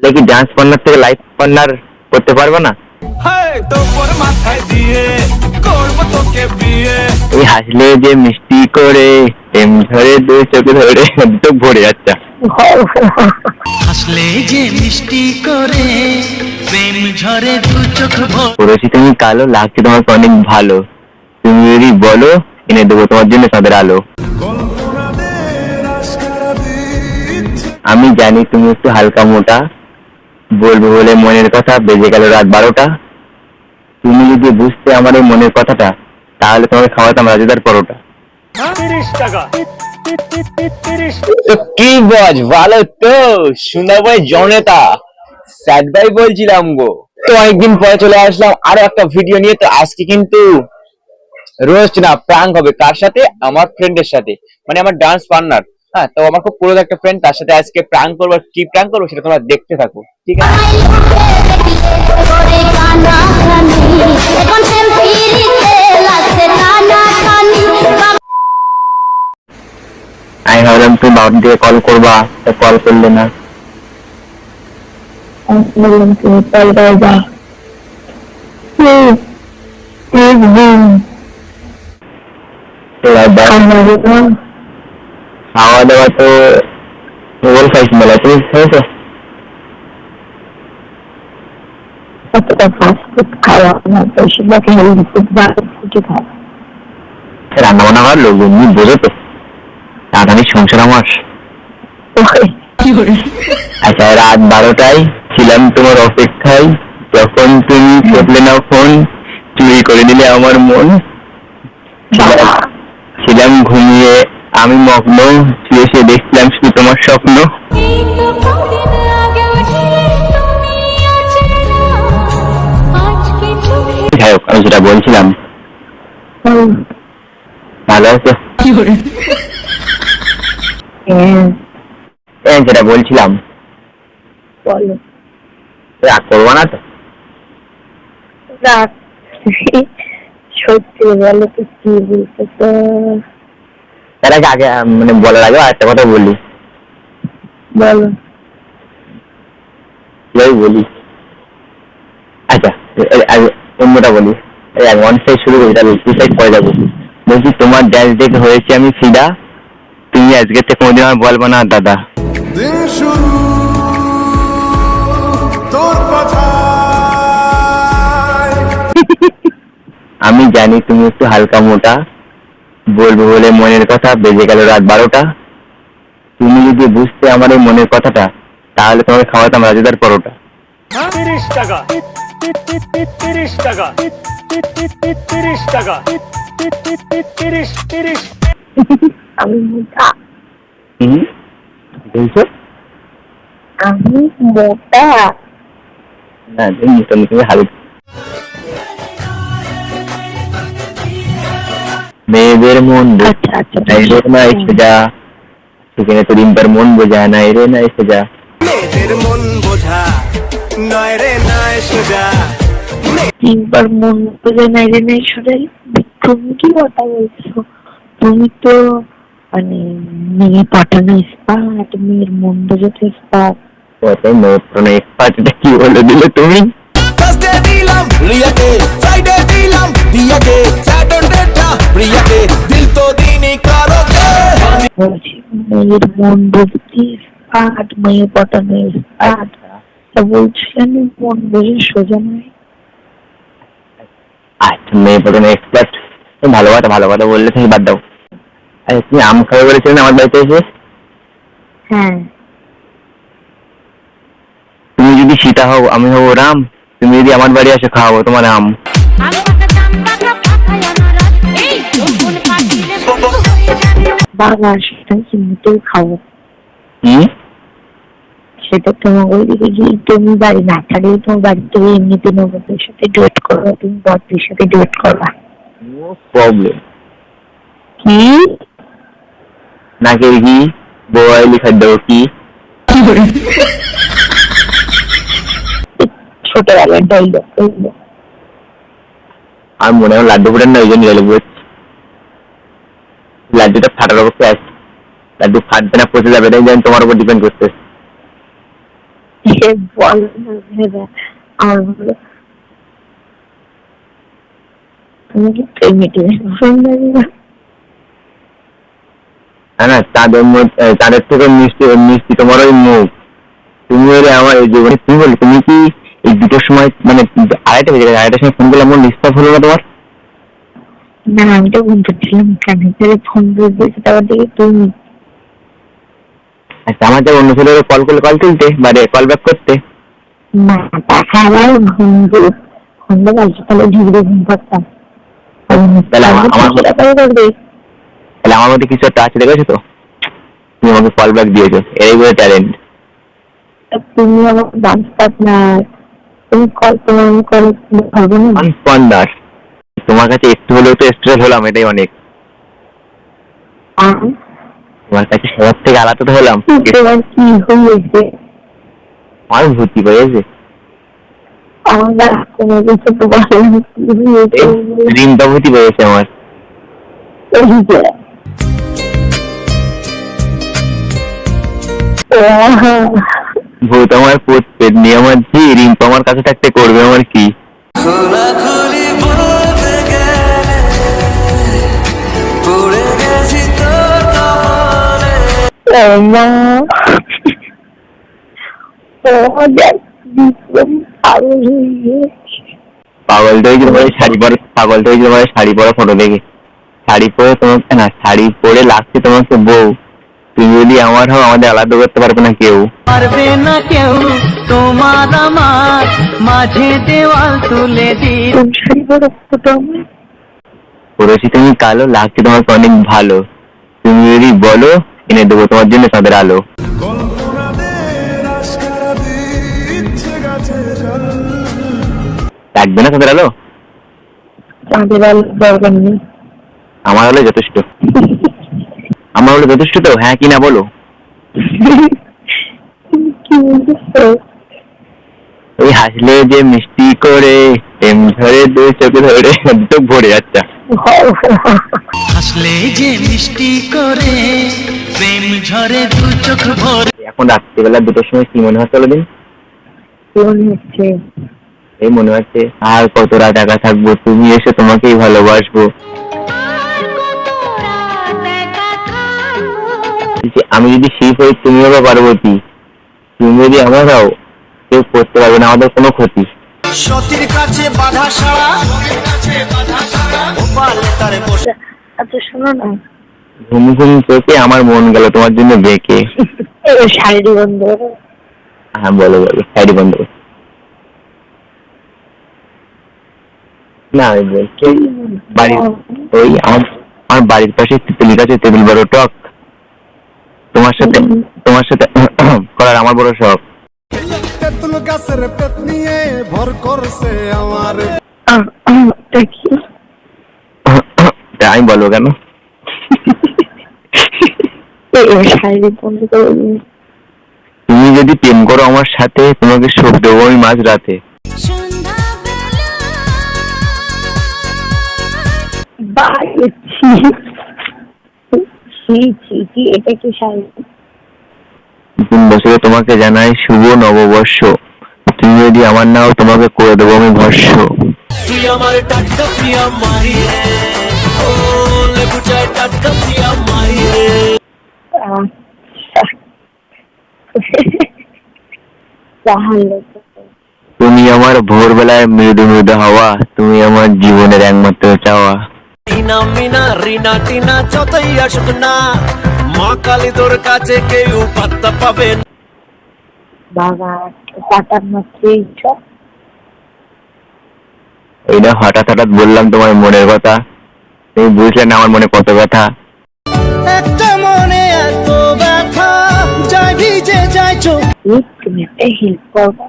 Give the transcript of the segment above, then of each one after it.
দেখি dance partner থেকে life partner করতে পারবো না? এই হাসলে যে মিষ্টি করে প্রেম ঝরে দু চোখ ধরে তো ভরে যাচ্ছে। হাসলে যে মিষ্টি করে প্রেম ঝরে দু চোখ পড়েছি তুমি কালো, লাগছে তোমাকে অনেক ভালো, তুমি যদি বলো এনে দেবো তোমার জন্য তাদের আলো। আমি জানি তুমি একটু হালকা মোটা, বলবো বলে মনের কথা বেজে গেল রাত 12টা। তুমি যদি বুঝতে আমার এই মনের কথাটা, তাহলে তোমাকে খাওয়াতাম রাজুদার পরোটা। 30 টাকা। তো কি বজ ভালো তো শোনাবো জনতা স্যাড ভাই বলছিলাম গো। তো অনেকদিন পরে চলে আসলাম আরো একটা ভিডিও নিয়ে। তো আজকে কিন্তু রোস্ট না প্র্যাঙ্ক হবে। কার সাথে? আমার ফ্রেন্ডের সাথে, মানে আমার ডান্স পার্টনার। হ্যাঁ, তো আমার খুব পুরো একটা ফ্রেন্ড, তার সাথে আজকে প্র্যাঙ্ক করবো। কি প্র্যাঙ্ক করবো সেটা তোমরা দেখতে থাকো, ঠিক আছে? আমি ভাবলাম তুমি বাউন্ড দিয়ে কল করবা, কল করলে না। বললাম তুমি কল করবা। খাওয়া দাওয়া তো বল খাইছি বলা, তুমি খেয়েছো? অতটা ফাস্ট ফুড খাওয়া না, বেশিরভাগ হেলদি ফুড বা ফুডই খাওয়া। রান্না বান্না করার লোক তুমি বোঝো তো, রাধানির সংসার আমার। আচ্ছা, রাত 12টায় ছিলাম তোমার অপেক্ষায়, যখন তুমি করলে না ফোন, চুরি করে নিলে আমার মন। ছিলাম ঘুমিয়ে আমি মগ্ন, শুয়ে শুয়ে দেখছিলাম শুধু তোমার স্বপ্ন। যাই হোক, আমি যেটা বলছিলাম, ভালো আছো? যেটা বলছিলাম, বলো। রাগ করবো না তো? সত্যি বলো তো কি বলতেছো? তার আগে মানে বলার আগে একটা কথা বলি। বলো। বলি আচ্ছা, অন্যটা বলি। ওয়ান সাইড শুরু করি, তাহলে টু সাইড পরে যাবো। বলছি, তোমার ড্যান্স দেখে হয়েছে আমি ফিদা, তুমি আজকে থেকে কোনোদিন আমার বলবো না দাদা। আমি জানি তুমি একটু হালকা মোটা, বলবো বলে মনের কথা বেজে গেল রাত 12টা। তুমি যদি বুঝতে আমার এই মনের কথাটা, তাহলে তোমাকে খাওয়াতাম রাজুদার পরোটা। 30 টাকা। 30 টাকা। 30 টাকা। 30। আমি মোটা। বুঝছো? আমি মোটা না, তুমি তুমি হালকা। মেয়েদের মন এসে যা, সেখানে তো রিম্পার মন বোঝা নাই রে, না এসে যা। মেয়েদের মন বোঝা নয় রে নয় সোজা। তিনবার মন বোঝা নাই রে নাই সোজাই। তুমি কি কথা বলছো? তুমি তো মানে মেয়ে পাঠানো স্পার্ট, মেয়ের মন বোঝাতে স্পার্ট। কত মেয়ে এক্সপার্ট, এটা কি বলে দিলে তুমি? থার্সডে দিলাম রিয়াকে, ফ্রাইডে দিলাম দিয়াকে, স্যাটারডেটা প্রিয়াকে, দিল তো দিনই কারোকে। বলছি মেয়ের মন বুঝতে স্পার্ট, মেয়ে পাঠানো স্পার্ট। তা বলছিলেন মন বোঝা সোজা নয়। আচ্ছা, মেয়ে পাঠানো এক্সপার্ট, ভালো কথা বললে তুমি বাদ দাও। আচ্ছা, তুমি আম খাবে বলেছিলে আমার বাড়িতে এসে? হ্যাঁ। তুমি যদি সীতা হও, আমি হবো রাম। তুমি যদি আমার বাড়ি আসো, খাওয়াবো তোমার আম। বাবা সেটা এমনিতেই খাবো। সেটা তোমার ওইদিকে গিয়ে তুমি বাড়ি না ছাড়িয়ে তোমার বাড়ি থেকে এমনিতে নবদের সাথে ডেট করবা, তুমি বড়দের সাথে ডেট করবা। No problem. কি নাকের ঘি বয় লিখা দেবো কি? ছোটবেলার ডাইলগ। আর মনে হয় লাড্ডু ফুটার না, ওই জন্য ডাইলগ বলছি। লাড্ডুটা ফাটার অবস্থায় আছে, লাড্ডু ফাটবে না পচে যাবে, তাই তোমার উপর ডিপেন্ড করতে। বলো না ভেবে আমার বলো তুমি কি প্রেমিটের ফোন লাগবে? না তাদের থেকে মিষ্টি মিষ্টি তোমার ওই মুখ। তুমি ওরে আমার এই জীবনে তুমি বলো, তুমি কি এই দুটোর সময় মানে 2:30 বেজে গেছে, 2:30টার সময় ফোন করলে আমার ডিস্টার্ব হলো না তোমার? না আমি তো ঘুম পাচ্ছিলাম, কেন ফোন দিয়েছি তারপর দেখি তুমি। আচ্ছা, আমার যা অন্য ছেলের কল করলে কল তুলতে বা কল ব্যাক করতে। না টাকা আমার ঘুম পাচ্ছি, তাহলে ঝুঁকড়ে ঘুম পাচ্তাম। তাহলে আমার মধ্যে কিছু একটা আছে, দেখেছো তো? তুমি আমাকে কল ব্যাক দিয়েছো, এই করে ট্যালেন্ট। তুমি আমার ডান্স পার্টনার, তুমি কল করে হবে না? পার্টনার তোমার কাছে একটু হলেও তো স্ট্রেস হলাম, এটাই অনেক। তোমার কাছে সবার থেকে আলাদা তো হলাম। তোমার কি হয়েছে? আমার ভর্তি পেয়েছে, আমার কোনো কিছু তো বলেনি, রিমটা ভর্তি পেয়েছে আমার। ভূত আমার পেট নিয়ে আমার জি, রিম্পা আমার কাছে থাকতে করবে আমার কি? খোলাখুলি বলতে গেলে পড়ে গেছি তোর কবলে। পাগলটা হয়েছে তোমার শাড়ি পরে, পাগলটা হয়েছে তোমার শাড়ি পরা ফটো দেখে। শাড়ি পরে তোমাকে না, শাড়ি পরে লাগছে তোমাকে বউ। তুমি যদি আমার হও, আমাদের আলাদা করতে পারবে না কেউ। পারবে না কেউ তোমার আমার মাঝে দেওয়াল তুলে দিই। পড়েছি তুমি কালো, লাগছে তোমাকে অনেক ভালো। তুমি যদি বলো, এনে দেবো তোমার জন্য তাদের আলো। লাগবে না তাদের আলো? তাদের আলো দরকার নেই, আমার হলে যথেষ্ট। আমার হলে যথেষ্ট তো, হ্যাঁ কি না বলো? কি বলছো? ওই হাসলে যে মিষ্টি করে, প্রেম ধরে দুই চোখ ধরে, তো ভরে যাচ্ছে। হাসলে যে মিষ্টি করে প্রেম ঝরে দু চোখ ভরে। এখন রাত্রিবেলা 2টার সময় কি মনে হচ্ছে দিন? মনে হচ্ছে এই মনে হচ্ছে আর কত রাত একা থাকবো, তুমি এসে তোমাকেই ভালোবাসবো। আমি যদি শিব হই, তুমি হবে পার্বতী। তুমি যদি আমার হও, কেউ করতে পারবে না আমাদের কোনো ক্ষতি। সতীর কাছে বাধা সারা, গোপালে তারে বসে। আচ্ছা শোনো না, ঘুম ঘুম চোখে আমার মন গেল তোমার জন্য বেঁকে। শাড়ি বন্ধ। হ্যাঁ বলো বলো, শাড়ি বন্ধ। না আমি বলছি বাড়ির ওই আমার বাড়ির পাশে তেতুলি গাছে টেবিল বড় টক, তোমার সাথে করার আমার বড় শখ। তেতুল গাছের পেট নিয়ে ভর করছে আমার। আমি বলবো কেন? তুমি যদি প্রেম করো আমার সাথে, তোমাকে সুখ দেবো আমি মাঝ রাতে। এটা কি শাড়ি? বছরে তোমাকে জানাই শুভ নববর্ষ। তুমি যদি আমার নাও, তোমাকে করে দেবো আমি ভস্য। তুই আমার টাটকা প্রিয়া মাহিরে, ও লেবু চায় টাটকা প্রিয়া মাহিরে। তুমি আমার ভোরবেলায় মৃদু মৃদু হাওয়া, তুমি আমার জীবনের একমাত্র চাওয়া। টিনা মিনা রিনা টিনা যতই আসুক না, মা কালী তোর কাছে কেউ পাত্তা পাবে না। বাবা পাতার মাত্র ইচ্ছা। এইটা হঠাৎ হঠাৎ বললাম তোমার মনের কথা, তুমি বুঝলে না আমার মনে কত ব্যথা। একটা মনে এত ব্যথা যায় ভিজে যায় চোখ। তুমি একটা হেল্প করবো?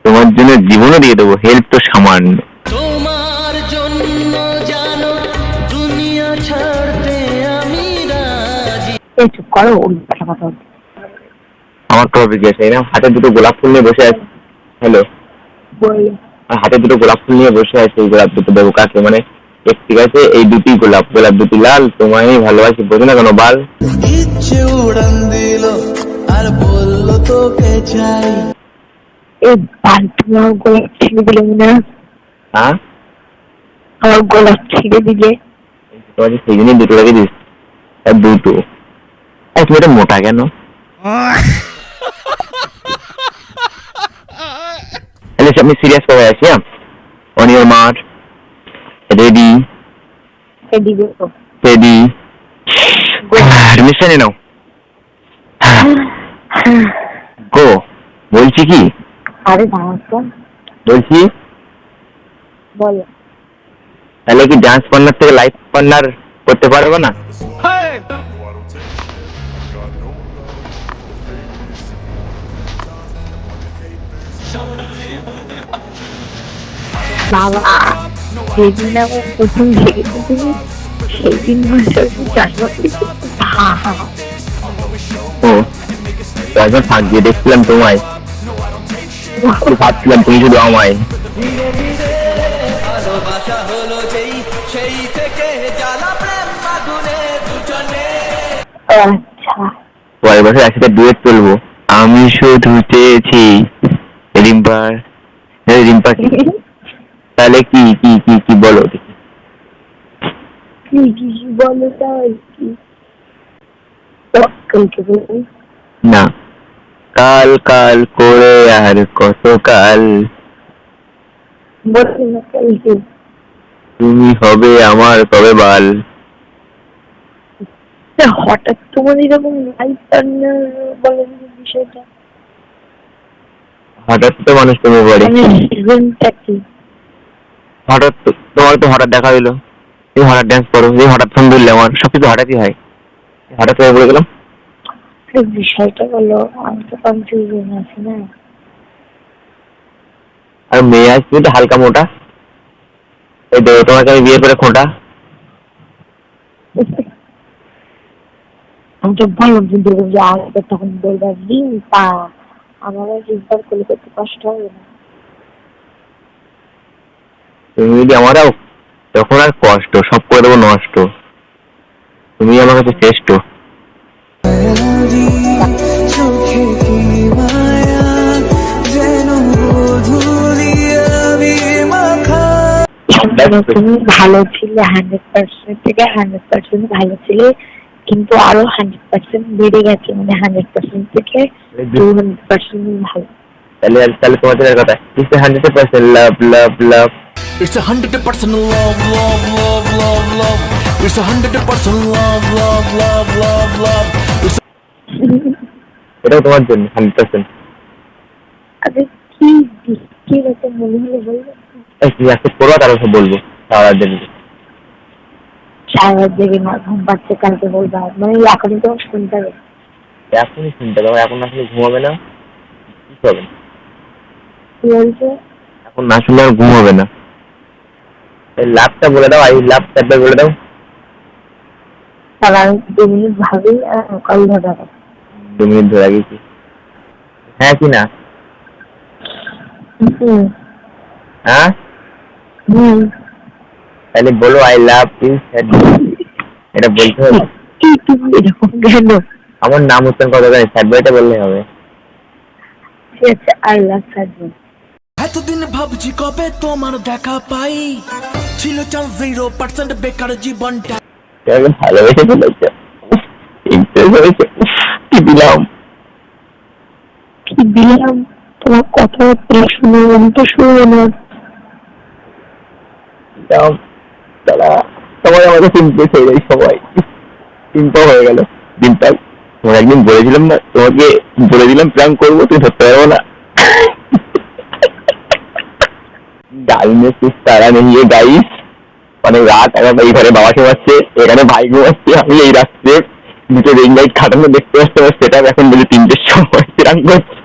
তোমার জন্য জীবনও দিয়ে দেবো, হেল্প তো সামান্য। তোমার জন্য জানো দুনিয়া ছাড়তে আমি রাজি। চুপ করো, উল্টা কথা। আমার টপিক গেছে না, হাতে দুটো গোলাপ ফুল নিয়ে বসে আছে। হ্যালো, আর হাতে দুটো গোলাপ ফুল নিয়ে বসে আছে। এই গোলাপ দুটো দেবো কাকে? মানে ঠিক আছে, এই দুটি গোলাপ, গোলাপ দুটি লাল, তোমায় ভালোবাসি, বোঝো না কেন বাল? ইচ্ছে উড়ান দিল আর বললো তোকে চাই। এই বাল তুমি আমার গোলাপ ছিঁড়ে দিলে মনে হয়, হ্যাঁ আমার গোলাপ ছিঁড়ে দিলে। তোমাকে সেই জন্যই দুটো রেখে দিস, আর দুটো। তুমি এটা মোটা কেন? আমি সিরিয়াস করে আছি। হ্যাঁ, অন ইউর মার্ক, রেডি দিবে তো রেডি, মিশনে নাও, গো। বলছি কি, আরে ডান্স বলছি বলো। তাহলে কি ডান্স পার্টনার থেকে লাইভ পার্টনার করতে পারবো না? বাবা যেদিন আমার প্রথম দেখেছি সেই দিন ও একবার থাকবে, দেখছিলাম তোমায়, ভাবছিলাম তুমি শুধু আমায়। ভালোবাসা হলো যেই, সেই থেকে জ্বালা প্রেম আগুনে দুজনে। আচ্ছা পরের বছর একসাথে ডুয়েট তুলবো। আমি শুধু চেয়েছি রিম্পার, রিম্পা কি? তাহলে কি কি কি কি বলো দেখি। কি বলো তাই কি না, কাল কাল করে আর কত কাল, বলছি না কালকে। তুমি হবে আমার কবে বাল। হঠাৎ তোমার এরকম লাইফ পার্টনার বলে বিষয়টা, হঠাৎ তো মানুষ তুমি পড়ে, মানে রিজনটা কি? হঠাৎ তোমার তো হঠাৎ দেখা হইলো, তুমি হঠাৎ ডান্স করো, এই হঠাৎ ফোন ধরলে, আমার সবকিছু হঠাৎই হয়, হঠাৎ করে বলে গেলাম। বিষয়টা বলো, আমি তো কনফিউশন আছি না। আর মেয়ে আজ তুমি তো হালকা মোটা, এই তো তোমাকে আমি বিয়ে করে খোঁটা। আমি তো বললাম কিন্তু যে আগে তখন বলবা রিম্পা, আমার রিম্পার করলে করতে কষ্ট হবে না। তুমি যদি আমারও, তখন আর কষ্ট সব করে দেবো নষ্ট, তুমি আমার কাছে শ্রেষ্ঠ। তুমি ভালো ছিলে, 100% থেকে 100% ভালো ছিলে, কিন্তু আরো 100% বেড়ে গেছে, মানে 100% থেকে 200% ভালো। তাহলে তাহলে তোমার ছেলের কথা, it's 100% love love love. It's 100% love, love, love, love, love. It's 100% love, love, love, love, love. It's এটাও তোমার জন্য 100%। আরে কি কি রকম মনে হলো বলবো? তুমি আজকে পড়বা, তারপর বলবো সারা দিন। সারা দেখে না ঘুম পাচ্ছে, কালকে বলবা, মানে এখনই তো শুনতে হবে। এখনই শুনতে হবে, এখন না শুনে ঘুমাবে না, কি হবে? কি বলছে? এখন না শুনলে আর ঘুম হবে না। এই লাভটা বলে দাও, আই লাভ চারবার বলে দাও। তাহলে আমি 2 মিনিট ভাবি আর কল ধরে। 2 মিনিট ধরে গেছি, হ্যাঁ কি না? হ্যাঁ তাহলে বলো আই লাভ ইউ, এটা বলতে হবে। তুমি এরকম কেন? আমার নাম উচ্চারণ করা দরকার নেই, স্যাড বয়টা বললে হবে। ঠিক আছে, আই লাভ সাজু। এতদিন ভাবছি কবে তোমার দেখা পাই, ছিল চান্স 0% বেকার জীবনটা। তোমাকে ভালোবেসে ফেলেছে, ইমপ্রেস হয়েছে। কি দিলাম কি দিলাম? তোমার কথা শুনে আমি তো শুনে না। দিলাম তারা, সবাই আমাকে চিনতে হয়ে যায়, সবাই চিন্তা হয়ে গেল। দিনটা তোমার একদিন বলেছিলাম না, তোমাকে বলে দিলাম প্ল্যান করবো, তুমি ধরতে পারবো না। গাল में कुछ तारा नहीं है गाइस, মানে রাত এখন এই ঘরে বাবা ঘুমাচ্ছে, এখানে ভাই ঘুমাচ্ছে, আমি এই রাত্রে দুটো রিং লাইট খাটানো দেখতে পাচ্ছি, সেটা এখন বলে 3টের সময় প্ল্যান করছি।